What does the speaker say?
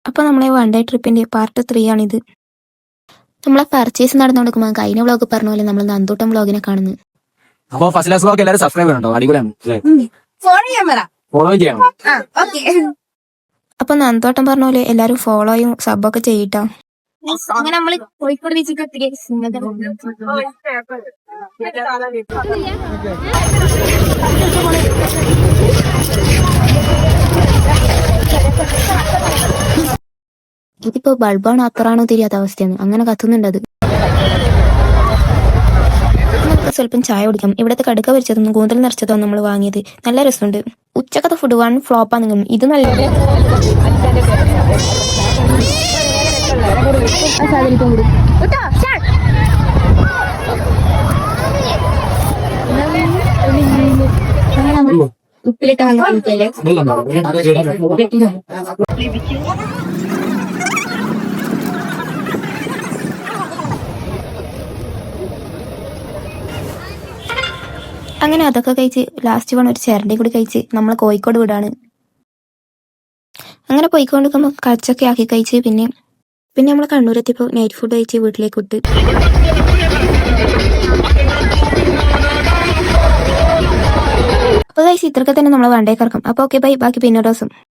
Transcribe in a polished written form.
അപ്പൊ നമ്മളെ one day ട്രിപ്പിന്റെ part 3 ആണിത്. നമ്മളെ പർച്ചേസ് നടന്നു കൊടുക്കുമ്പോൾ കഴിഞ്ഞ വ്ളോഗ് പറഞ്ഞ പോലെ നമ്മൾ നന്തൂട്ടം വ്ളോഗിനെ കാണുന്നത്. അപ്പൊ ഫസ്റ്റ് വ്ളോഗ് എല്ലാവരും സബ്സ്ക്രൈബ് ചെയ്യണം, അടിപൊളിയാണ്. ഫോളോ ചെയ്യണം. അപ്പൊ നന്തോട്ടം പറഞ്ഞ പോലെ എല്ലാരും ഫോളോയും സബൊക്കെ ചെയ്യട്ടോ. അങ്ങനെ നമ്മള് കോഴിക്കോട് ബീച്ചിൽ ഇതിപ്പോ ബൾബാണോ അത്രാണോ തിരിയാത്ത അവസ്ഥയാണ്, അങ്ങനെ കത്തുന്നുണ്ട് അത്. നമുക്ക് സ്വല്പം ചായ കുടിക്കാം. ഇവിടത്തെ കടുക്ക പൊരിച്ചതൊന്നും കൂന്തൽ നിറച്ചതൊന്നും നമ്മൾ വാങ്ങിയത്. നല്ല രസമുണ്ട്. ഉച്ചക്കത്തെ ഫുഡ് വൺ ഫ്ലോപ്പാണെങ്കിലും ഇത് നല്ല ഉപ്പിലിട്ട് വാങ്ങിക്കല്ലേ. അങ്ങനെ അതൊക്കെ കഴിച്ച് ലാസ്റ്റ് വേണം ഒരു ചേരണ്ടി കൂടി കഴിച്ച് നമ്മൾ കോഴിക്കോട് വിടാണ്. അങ്ങനെ പോയിക്കൊണ്ടിരിക്കുമ്പോൾ കച്ചൊക്കെ ആക്കി കഴിച്ച് പിന്നെ നമ്മൾ കണ്ണൂരെത്തിയപ്പോൾ നൈറ്റ് ഫുഡ് കഴിച്ച് വീട്ടിലേക്ക് വിട്ട്. അപ്പോൾ കഴിച്ച് ഇത്രയൊക്കെ തന്നെ നമ്മൾ വണ്ടേ കറക്കാം. അപ്പോൾ ഓക്കെ ബൈ, ബാക്കി പിന്നെ ദിവസം.